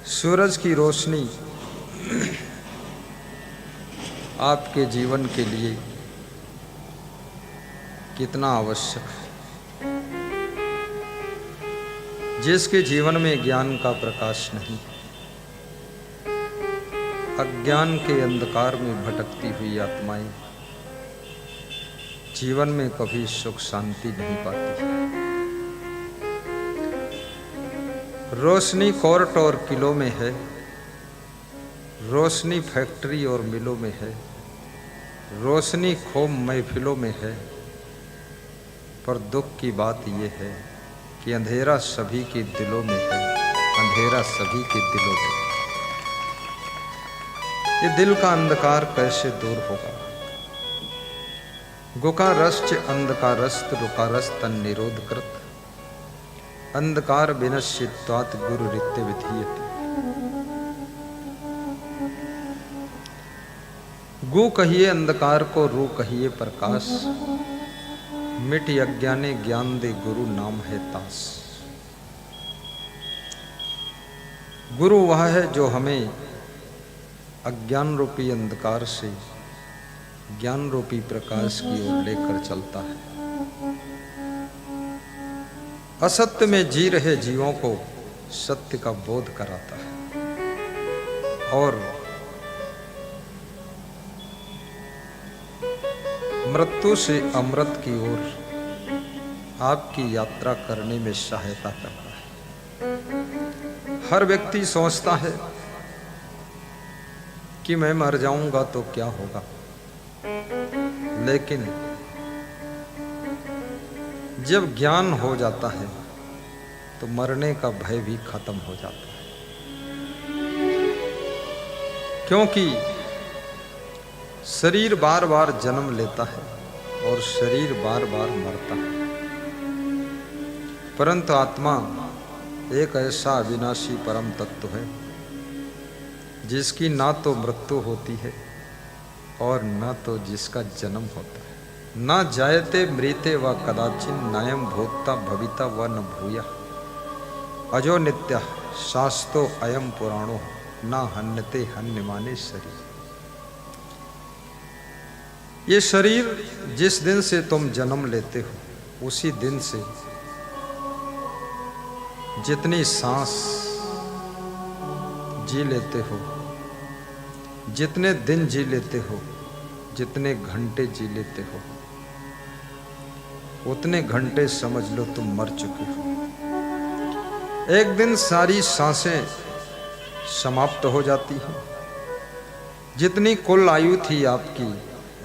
सूरज की रोशनी आपके जीवन के लिए कितना आवश्यक है। जिसके जीवन में ज्ञान का प्रकाश नहीं, अज्ञान के अंधकार में भटकती हुई आत्माएं जीवन में कभी सुख शांति नहीं पाती। रोशनी कोर्ट और किलों में है, रोशनी फैक्ट्री और मिलों में है, रोशनी खूब महफिलों में है, पर दुख की बात यह है कि अंधेरा सभी के दिलों में है, अंधेरा सभी के दिलों में। ये दिल का अंधकार कैसे दूर होगा? गुकारश्च अंधकारस्त रुकारस्त निरोध कृत अंधकार विनश्यत्वात् गुरु रित्य विधीयते। गु कहिए अंधकार को, रू कहिए प्रकाश, मिट अज्ञाने ज्ञान दे गुरु नाम है तास। गुरु वह है जो हमें अज्ञान रूपी अंधकार से ज्ञान रूपी प्रकाश की ओर लेकर चलता है। असत्य में जी रहे जीवों को सत्य का बोध कराता है और मृत्यु से अमृत की ओर आपकी यात्रा करने में सहायता करता है। हर व्यक्ति सोचता है कि मैं मर जाऊंगा तो क्या होगा, लेकिन जब ज्ञान हो जाता है तो मरने का भय भी खत्म हो जाता है। क्योंकि शरीर बार बार जन्म लेता है और शरीर बार बार मरता है, परंतु आत्मा एक ऐसा अविनाशी परम तत्व है जिसकी ना तो मृत्यु होती है और न तो जिसका जन्म होता है। न जायते मृते व कदाचिन नायम भोक्ता भविता व न भूया अजो नित्य शास्तो अयम पुराणो न हन्यते हन्यमाने शरीर। ये शरीर जिस दिन से तुम जन्म लेते हो उसी दिन से जितनी सांस जी लेते हो, जितने दिन जी लेते हो, जितने घंटे जी लेते हो, उतने घंटे समझ लो तुम मर चुके हो। एक दिन सारी सांसें समाप्त हो जाती हैं। जितनी कुल आयु थी आपकी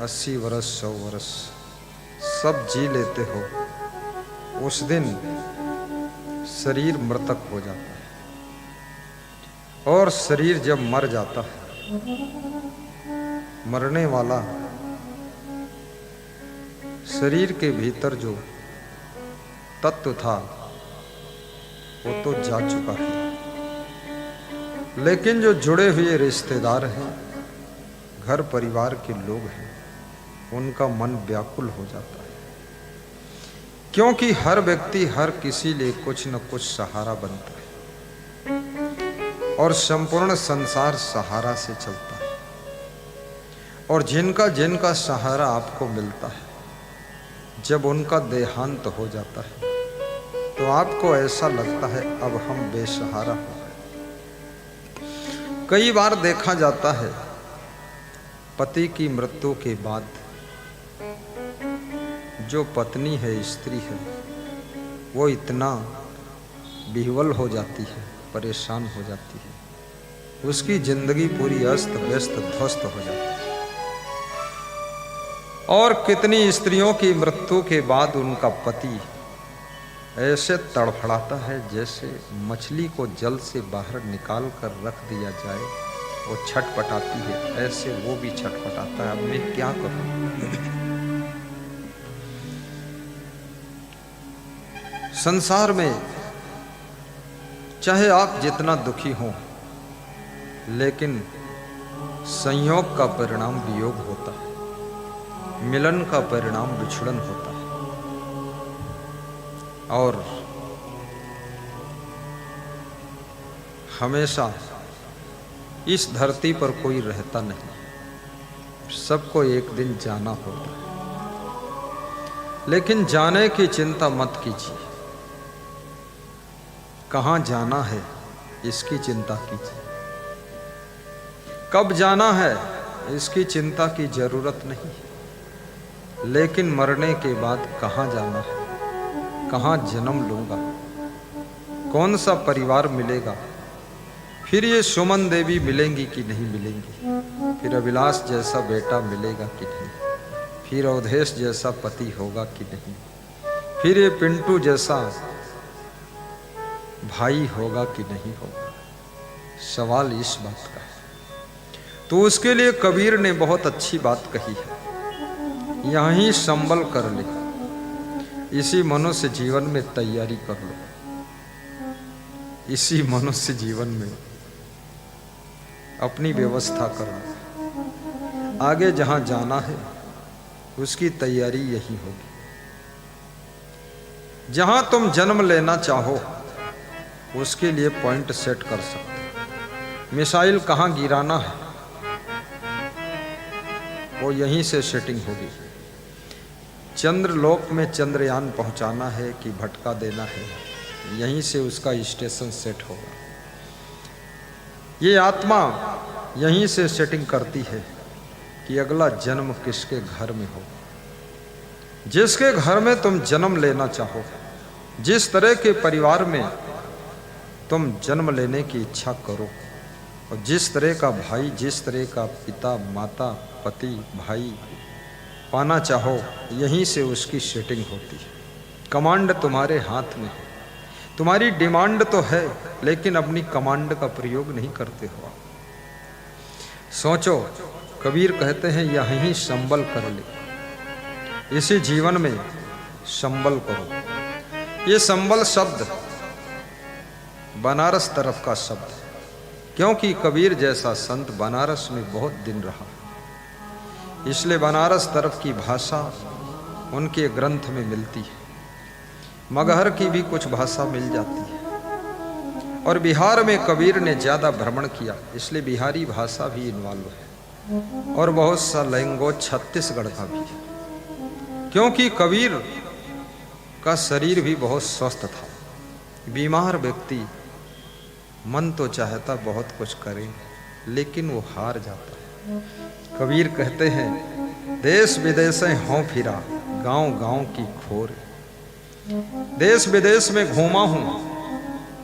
80 वर्ष 100 वर्ष सब जी लेते हो, उस दिन शरीर मृतक हो जाता है। और शरीर जब मर जाता है, मरने वाला शरीर के भीतर जो तत्व था वो तो जा चुका है, लेकिन जो जुड़े हुए रिश्तेदार हैं, घर परिवार के लोग हैं, उनका मन व्याकुल हो जाता है। क्योंकि हर व्यक्ति हर किसी लिए कुछ न कुछ सहारा बनता है और संपूर्ण संसार सहारा से चलता है। और जिनका जिनका सहारा आपको मिलता है, जब उनका देहांत हो जाता है तो आपको ऐसा लगता है अब हम बेसहारा हो गए। कई बार देखा जाता है पति की मृत्यु के बाद जो पत्नी है, स्त्री है, वो इतना विह्वल हो जाती है, परेशान हो जाती है, उसकी जिंदगी पूरी अस्त व्यस्त ध्वस्त हो जाती है। और कितनी स्त्रियों की मृत्यु के बाद उनका पति ऐसे तड़फड़ाता है जैसे मछली को जल से बाहर निकाल कर रख दिया जाए, वो छटपटाती है, ऐसे वो भी छटपटाता है। अब मैं क्या करूं? संसार में चाहे आप जितना दुखी हो, लेकिन संयोग का परिणाम वियोग होता है, मिलन का परिणाम विछड़न होता है। और हमेशा इस धरती पर कोई रहता नहीं, सबको एक दिन जाना होता है। लेकिन जाने की चिंता मत कीजिए, कहाँ जाना है इसकी चिंता कीजिए। कब जाना है इसकी चिंता की जरूरत नहीं, लेकिन मरने के बाद कहाँ जाना है, कहाँ जन्म लूंगा, कौन सा परिवार मिलेगा, फिर ये सुमन देवी मिलेंगी कि नहीं मिलेंगी, फिर अभिलाष जैसा बेटा मिलेगा कि नहीं, फिर अवधेश जैसा पति होगा कि नहीं, फिर ये पिंटू जैसा भाई होगा कि नहीं होगा। सवाल इस बात का है। तो उसके लिए कबीर ने बहुत अच्छी बात कही है, यहीं संबल कर ले, इसी मनुष्य जीवन में तैयारी कर लो, इसी मनुष्य जीवन में अपनी व्यवस्था कर लो। आगे जहां जाना है उसकी तैयारी यही होगी। जहां तुम जन्म लेना चाहो उसके लिए पॉइंट सेट कर सकते। मिसाइल कहां गिराना है वो यहीं से सेटिंग होगी। चंद्रलोक में चंद्रयान पहुंचाना है कि भटका देना है, यहीं से उसका स्टेशन सेट होगा। ये आत्मा यहीं से सेटिंग करती है कि अगला जन्म किसके घर में हो। जिसके घर में तुम जन्म लेना चाहो, जिस तरह के परिवार में तुम जन्म लेने की इच्छा करो, और जिस तरह का भाई, जिस तरह का पिता, माता, पति, भाई पाना चाहो, यहीं से उसकी सेटिंग होती है। कमांड तुम्हारे हाथ में है। तुम्हारी डिमांड तो है, लेकिन अपनी कमांड का प्रयोग नहीं करते हो। सोचो, कबीर कहते हैं यहीं संबल कर ले, इसी जीवन में संबल करो। ये संबल शब्द बनारस तरफ का शब्द, क्योंकि कबीर जैसा संत बनारस में बहुत दिन रहा, इसलिए बनारस तरफ की भाषा उनके ग्रंथ में मिलती है। मगहर की भी कुछ भाषा मिल जाती है। और बिहार में कबीर ने ज़्यादा भ्रमण किया, इसलिए बिहारी भाषा भी इन्वॉल्व है। और बहुत सा लैंग्वेज छत्तीसगढ़ का भी है, क्योंकि कबीर का शरीर भी बहुत स्वस्थ था। बीमार व्यक्ति मन तो चाहता बहुत कुछ करे, लेकिन वो हार जाता है। कबीर कहते हैं, देश विदेश हों फिरा, गांव गांव की खोर। देश विदेश में घूमा हूं,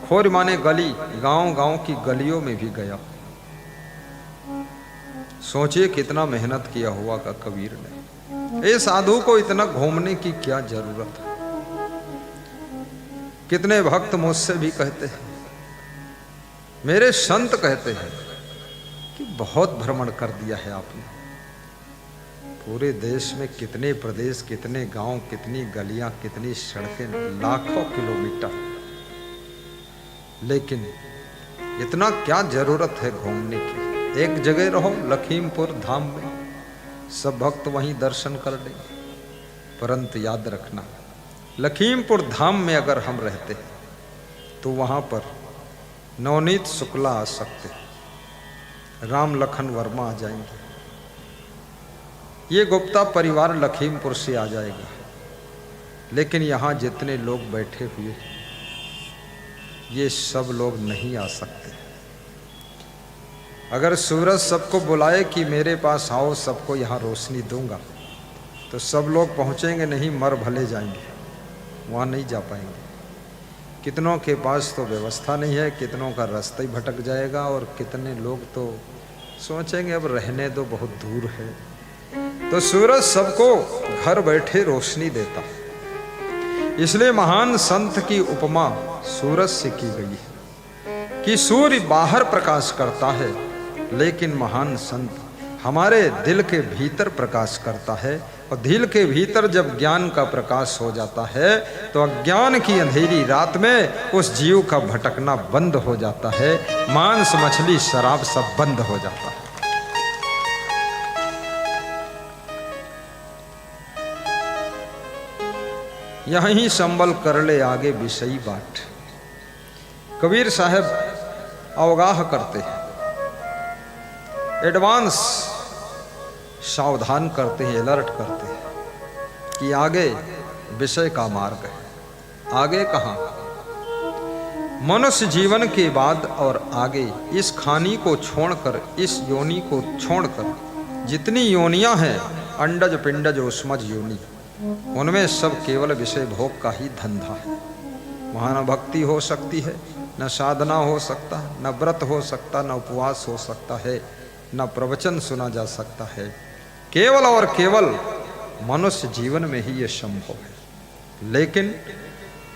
खोर माने गली, गांव गांव की गलियों में भी गया। सोचिए कितना मेहनत किया हुआ का कबीर ने। ये साधु को इतना घूमने की क्या जरूरत है। कितने भक्त मुझसे भी कहते हैं, मेरे संत कहते हैं कि बहुत भ्रमण कर दिया है आपने। पूरे देश में कितने प्रदेश, कितने गांव, कितनी गलियां, कितनी सड़कें, लाखों किलोमीटर, लेकिन इतना क्या जरूरत है घूमने की। एक जगह रहो, लखीमपुर धाम में, सब भक्त वहीं दर्शन कर लेंगे। परंतु याद रखना, लखीमपुर धाम में अगर हम रहते हैं तो वहां पर नवनीत शुक्ला आ सकते, राम लखन वर्मा आ जाएंगे, ये गुप्ता परिवार लखीमपुर से आ जाएगा। लेकिन यहाँ जितने लोग बैठे हुए हैं, ये सब लोग नहीं आ सकते। अगर सूरज सबको बुलाए कि मेरे पास आओ, सबको यहाँ रोशनी दूंगा, तो सब लोग पहुँचेंगे नहीं, मर भले जाएंगे, वहाँ नहीं जा पाएंगे। कितनों के पास तो व्यवस्था नहीं है, कितनों का रास्ता ही भटक जाएगा, और कितने लोग तो सोचेंगे अब रहने दो, बहुत दूर है। तो सूरज सबको घर बैठे रोशनी देता, इसलिए महान संत की उपमा सूरज से की गई है कि सूर्य बाहर प्रकाश करता है, लेकिन महान संत हमारे दिल के भीतर प्रकाश करता है। और दिल के भीतर जब ज्ञान का प्रकाश हो जाता है, तो अज्ञान की अंधेरी रात में उस जीव का भटकना बंद हो जाता है, मांस मछली शराब सब बंद हो जाता है। यहीं संबल कर ले आगे विषयी बाट। कबीर साहब अवगाह करते हैं, एडवांस सावधान करते हैं, अलर्ट करते हैं कि आगे विषय का मार्ग है। आगे कहाँ? मनुष्य जीवन के बाद और आगे इस खानी को छोड़कर, इस योनि को छोड़कर जितनी योनियां हैं, अंडज पिंडज उष्मज योनि, उनमें सब केवल विषय भोग का ही धंधा है। वहाँ न भक्ति हो सकती है, न साधना हो सकता, न व्रत हो सकता, न उपवास हो सकता है, न प्रवचन सुना जा सकता है। केवल और केवल मनुष्य जीवन में ही ये संभव है। लेकिन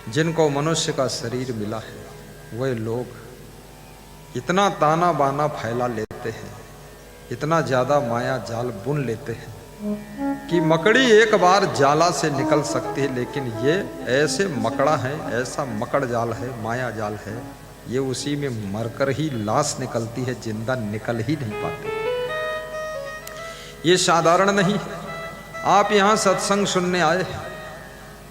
जिनको मनुष्य का शरीर मिला है, वे लोग इतना ताना बाना फैला लेते हैं, इतना ज़्यादा माया जाल बुन लेते हैं कि मकड़ी एक बार जाला से निकल सकती है, लेकिन ये ऐसे मकड़ा है, ऐसा मकड़ जाल है, माया जाल है, ये उसी में मरकर ही लाश निकलती है, जिंदा निकल ही नहीं पाती। ये साधारण नहीं है। आप यहाँ सत्संग सुनने आए हैं,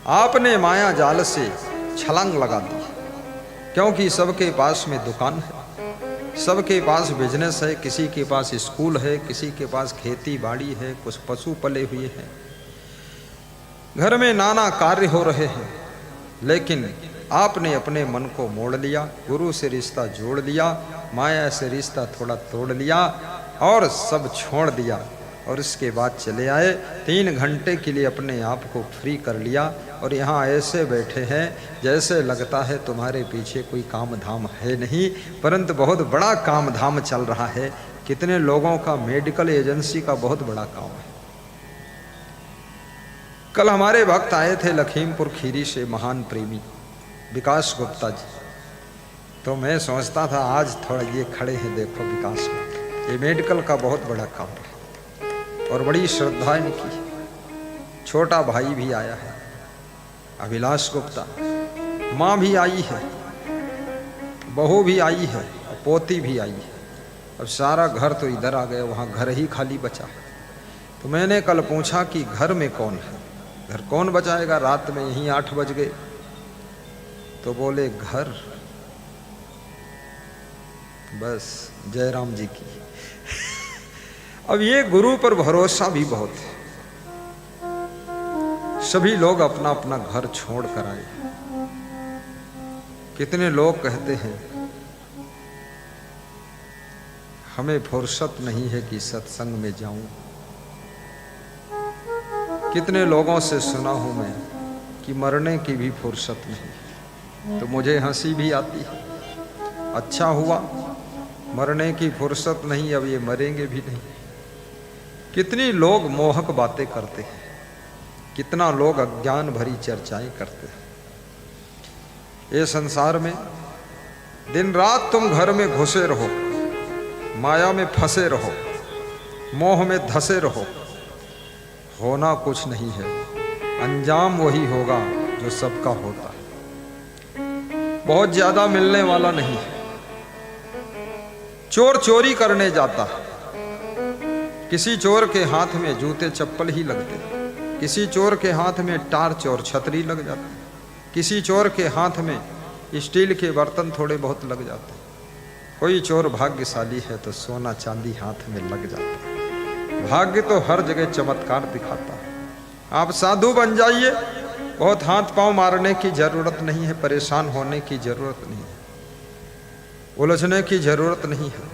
आपने माया जाल से छलांग लगा दी, क्योंकि सबके पास में दुकान है, सबके पास बिजनेस है, किसी के पास स्कूल है, किसी के पास खेती बाड़ी है, कुछ पशु पले हुए हैं, घर में नाना कार्य हो रहे हैं। लेकिन आपने अपने मन को मोड़ लिया, गुरु से रिश्ता जोड़ लिया, माया से रिश्ता थोड़ा तोड़ लिया और सब छोड़ दिया। और इसके बाद चले आए, 3 घंटे के लिए अपने आप को फ्री कर लिया और यहाँ ऐसे बैठे हैं जैसे लगता है तुम्हारे पीछे कोई काम धाम है नहीं, परंतु बहुत बड़ा काम धाम चल रहा है। कितने लोगों का मेडिकल एजेंसी का बहुत बड़ा काम है। कल हमारे भक्त आए थे लखीमपुर खीरी से, महान प्रेमी विकास गुप्ता जी। तो मैं सोचता था आज थोड़ा ये खड़े हैं, देखो विकास गुप्ता, ये मेडिकल का बहुत बड़ा काम है और बड़ी श्रद्धा इनकी। छोटा भाई भी आया है अभिलाष गुप्ता, माँ भी आई है, बहू भी आई है, पोती भी आई है। अब सारा घर तो इधर आ गया, वहाँ घर ही खाली बचा। तो मैंने कल पूछा कि घर में कौन है, घर कौन बचाएगा, रात में यहीं 8 बज गए। तो बोले घर बस जयराम जी की। अब ये गुरु पर भरोसा भी बहुत है। सभी लोग अपना अपना घर छोड़ कर आए। कितने लोग कहते हैं हमें फुर्सत नहीं है कि सत्संग में जाऊं। कितने लोगों से सुना हूं मैं कि मरने की भी फुर्सत नहीं। तो मुझे हंसी भी आती है, अच्छा हुआ मरने की फुर्सत नहीं, अब ये मरेंगे भी नहीं। कितनी लोग मोहक बातें करते हैं, कितना लोग अज्ञान भरी चर्चाएं करते हैं। ये संसार में दिन रात तुम घर में घुसे रहो, माया में फंसे रहो, मोह में धसे रहो, होना कुछ नहीं है। अंजाम वही होगा जो सबका होता है। बहुत ज्यादा मिलने वाला नहीं है। चोर चोरी करने जाता है, किसी चोर के हाथ में जूते चप्पल ही लगते, किसी चोर के हाथ में टार्च और छतरी लग जाती, किसी चोर के हाथ में स्टील के बर्तन थोड़े बहुत लग जाते। कोई चोर भाग्यशाली है तो सोना चांदी हाथ में लग जाता है। भाग्य तो हर जगह चमत्कार दिखाता है। आप साधु बन जाइए, बहुत हाथ पांव मारने की जरूरत नहीं है, परेशान होने की जरूरत नहीं है, उलझने की जरूरत नहीं है।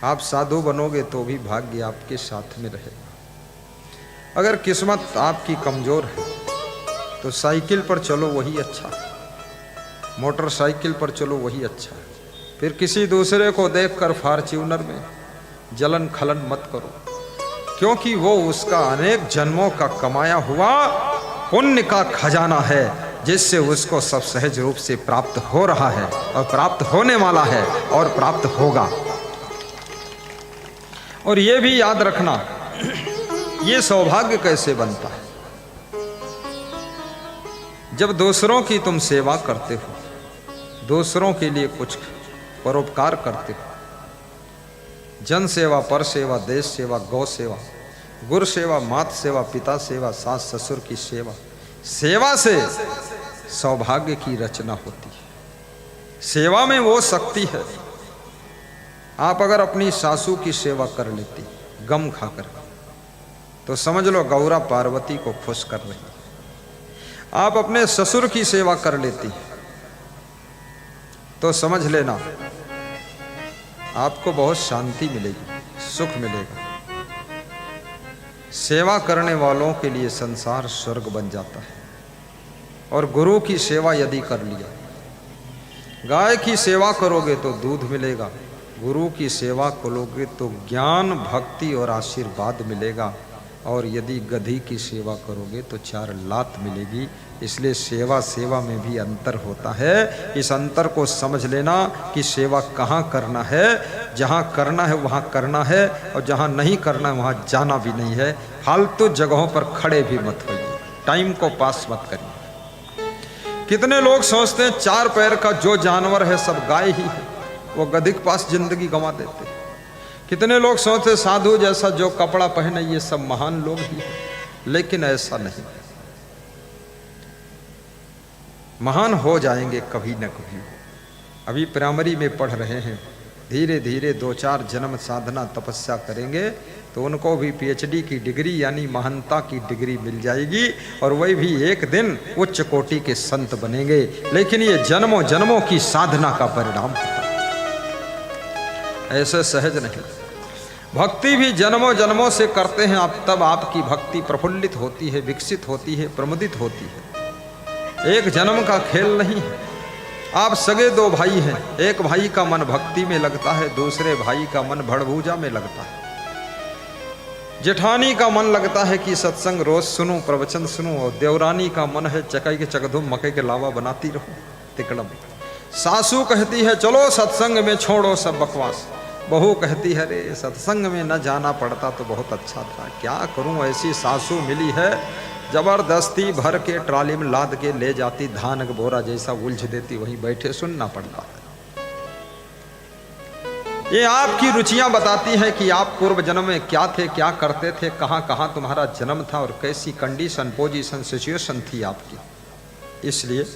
आप साधु बनोगे तो भी भाग्य आपके साथ में रहेगा। अगर किस्मत आपकी कमजोर है तो साइकिल पर चलो वही अच्छा है, मोटरसाइकिल पर चलो वही अच्छा है। फिर किसी दूसरे को देखकर फॉर्च्यूनर में जलन खलन मत करो, क्योंकि वो उसका अनेक जन्मों का कमाया हुआ पुण्य का खजाना है, जिससे उसको सब सहज रूप से प्राप्त हो रहा है और प्राप्त होने वाला है और प्राप्त होगा। और ये भी याद रखना, ये सौभाग्य कैसे बनता है? जब दूसरों की तुम सेवा करते हो, दूसरों के लिए कुछ परोपकार करते हो, जन सेवा, पर सेवा, देश सेवा, गौ सेवा, गुरु सेवा, मात सेवा, पिता सेवा, सास ससुर की सेवा, सेवा से सौभाग्य की रचना होती है। सेवा में वो शक्ति है। आप अगर अपनी सासू की सेवा कर लेती गम खाकर, तो समझ लो गौरा पार्वती को खुश कर रही। आप अपने ससुर की सेवा कर लेती तो समझ लेना आपको बहुत शांति मिलेगी, सुख मिलेगा। सेवा करने वालों के लिए संसार स्वर्ग बन जाता है। और गुरु की सेवा यदि कर लिया, गाय की सेवा करोगे तो दूध मिलेगा, गुरु की सेवा करोगे तो ज्ञान, भक्ति और आशीर्वाद मिलेगा, और यदि गधी की सेवा करोगे तो 4 लात मिलेगी। इसलिए सेवा सेवा में भी अंतर होता है। इस अंतर को समझ लेना कि सेवा कहाँ करना है। जहाँ करना है वहाँ करना है, और जहाँ नहीं करना है वहाँ जाना भी नहीं है। फालतू जगहों पर खड़े भी मत होइए, टाइम को पास मत करिए। कितने लोग सोचते हैं 4 पैर का जो जानवर है सब गाय ही है, वो गधी के पास जिंदगी गंवा देते हैं। कितने लोग सोचते साधु जैसा जो कपड़ा पहने ये सब महान लोग ही हैं, लेकिन ऐसा नहीं। महान हो जाएंगे कभी न कभी। अभी प्राइमरी में पढ़ रहे हैं, धीरे धीरे 2-4 जन्म साधना तपस्या करेंगे तो उनको भी PhD की डिग्री यानी महानता की डिग्री मिल जाएगी, और वही भी एक दिन उच्च कोटि के संत बनेंगे। लेकिन ये जन्मों जन्मों की साधना का परिणाम होता है, ऐसे सहज नहीं। भक्ति भी जन्मों जन्मों से करते हैं आप, तब आपकी भक्ति प्रफुल्लित होती है, विकसित होती है, प्रमुदित होती है। एक जन्म का खेल नहीं है। आप सगे 2 भाई हैं, एक भाई का मन भक्ति में लगता है, दूसरे भाई का मन भड़भूजा में लगता है। जेठानी का मन लगता है कि सत्संग रोज सुनूं, प्रवचन सुनूं, और देवरानी का मन है चकाई के चकधुम मकई के लावा बनाती रहूं तिकड़म। सासू कहती है चलो सत्संग में छोड़ो सब बकवास, बहू कहती है अरे सत्संग में न जाना पड़ता तो बहुत अच्छा था, क्या करूं ऐसी सासू मिली है, जबरदस्ती भर के ट्राली में लाद के ले जाती, धान का बोरा जैसा उलझ देती, वहीं बैठे सुनना पड़ता है। ये आपकी रुचियां बताती हैं कि आप पूर्व जन्म में क्या थे, क्या करते थे, कहाँ कहाँ तुम्हारा जन्म था और कैसी कंडीशन, पोजीशन, सिचुएशन थी आपकी। इसलिए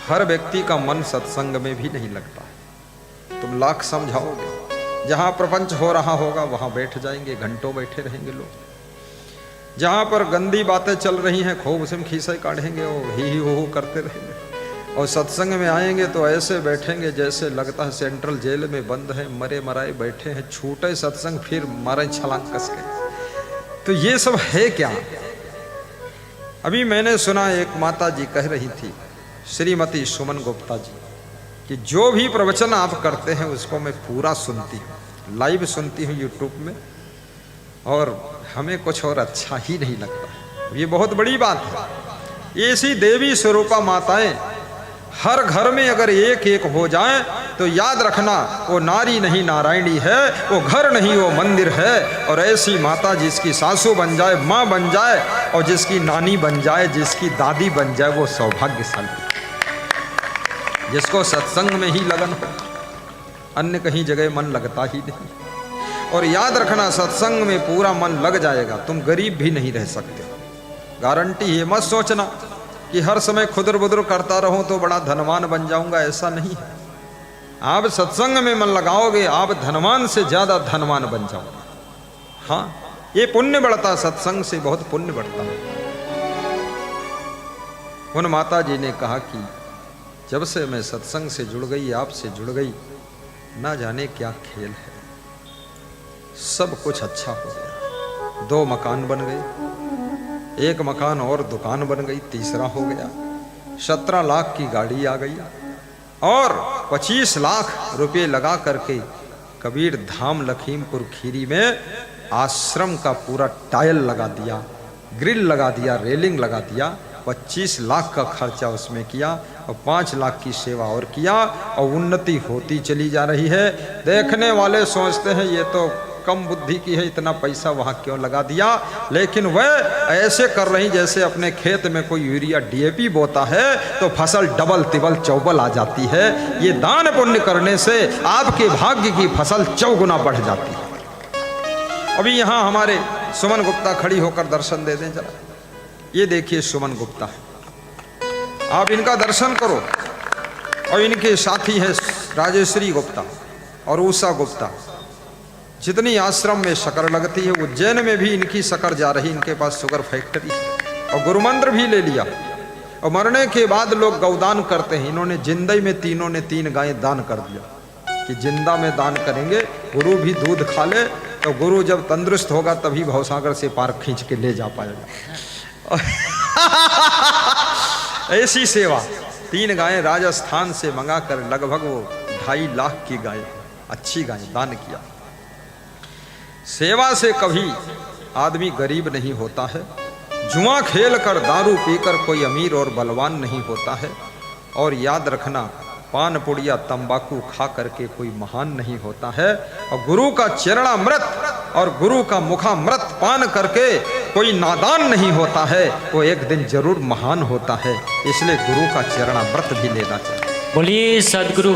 हर व्यक्ति का मन सत्संग में भी नहीं लगता है। तुम लाख समझाओगे, जहाँ प्रपंच हो रहा होगा वहाँ बैठ जाएंगे, घंटों बैठे रहेंगे लोग। जहाँ पर गंदी बातें चल रही हैं खूब उसमें खीसे काढ़ेंगे, वो ही हो करते रहेंगे। और सत्संग में आएंगे तो ऐसे बैठेंगे जैसे लगता है सेंट्रल जेल में बंद है, मरे मराए बैठे हैं, छूटे सत्संग फिर मारे छलांग कस के। तो ये सब है क्या? अभी मैंने सुना एक माता जी कह रही थी, श्रीमती सुमन गुप्ता जी, कि जो भी प्रवचन आप करते हैं उसको मैं पूरा सुनती हूँ, लाइव सुनती हूँ यूट्यूब में, और हमें कुछ और अच्छा ही नहीं लगता। ये बहुत बड़ी बात है। ऐसी देवी स्वरूपा माताएं हर घर में अगर एक एक हो जाएं तो याद रखना वो नारी नहीं नारायणी है, वो घर नहीं वो मंदिर है। और ऐसी माता जिसकी सासू बन जाए, माँ बन जाए, और जिसकी नानी बन जाए, जिसकी दादी बन जाए, वो सौभाग्यशाली, जिसको सत्संग में ही लगन हो, अन्य कहीं जगह मन लगता ही नहीं। और याद रखना सत्संग में पूरा मन लग जाएगा, तुम गरीब भी नहीं रह सकते, गारंटी है। मत सोचना कि हर समय खुदर बुदर करता रहूं तो बड़ा धनवान बन जाऊंगा, ऐसा नहीं है। आप सत्संग में मन लगाओगे, आप धनवान से ज्यादा धनवान बन जाओगे। हाँ, ये पुण्य बढ़ता, सत्संग से बहुत पुण्य बढ़ता है। उन माता जी ने कहा कि जब से मैं सत्संग से जुड़ गई, आपसे जुड़ गई, ना जाने क्या खेल है, सब कुछ अच्छा हो गया। 2 मकान बन गए, 1 मकान और दुकान बन गई, 3रा हो गया, 17 लाख की गाड़ी आ गई, और 25 लाख रुपए लगा करके कबीर धाम लखीमपुर खीरी में आश्रम का पूरा टाइल लगा दिया, ग्रिल लगा दिया, रेलिंग लगा दिया। 25 लाख का खर्चा उसमें किया, और 5 लाख की सेवा और किया, और उन्नति होती चली जा रही है। देखने वाले सोचते हैं ये तो कम बुद्धि की है, इतना पैसा वहाँ क्यों लगा दिया, लेकिन वह ऐसे कर रही जैसे अपने खेत में कोई यूरिया DAP बोता है तो फसल डबल तिबल चौबल आ जाती है। ये दान पुण्य करने से आपके भाग्य की फसल 4 गुना बढ़ जाती है। अभी यहाँ हमारे सुमन गुप्ता खड़ी होकर दर्शन दे दें जरा। ये देखिए सुमन गुप्ता, आप इनका दर्शन करो। और इनके साथी हैं राजेश्वरी गुप्ता और उषा गुप्ता। जितनी आश्रम में शक्कर लगती है, उज्जैन में भी इनकी शक्कर जा रही, इनके पास शुगर फैक्ट्री है। और गुरुमंत्र भी ले लिया। और मरने के बाद लोग गौदान करते हैं। इन्होंने जिंदगी में तीनों ने 3 गायें दान कर दिया कि जिंदा में दान करेंगे, गुरु भी दूध खा ले तो गुरु जब तंदुरुस्त होगा तभी भवसागर से पार खींच के ले जा पाएगा। ऐसी सेवा 3 गायें राजस्थान से मंगा कर लगभग वो 2.5 लाख की गायें, अच्छी गायें दान किया। सेवा से कभी आदमी गरीब नहीं होता है। जुआ खेल कर दारू पीकर कोई अमीर और बलवान नहीं होता है। और याद रखना, पान पुड़िया तंबाकू खा करके कोई महान नहीं होता है। और गुरु का चरणामृत और गुरु का मुखामृत पान करके कोई नादान नहीं होता है, वो एक दिन जरूर महान होता है। इसलिए गुरु का चरणामृत भी लेना चाहिए। बोलिए सदगुरु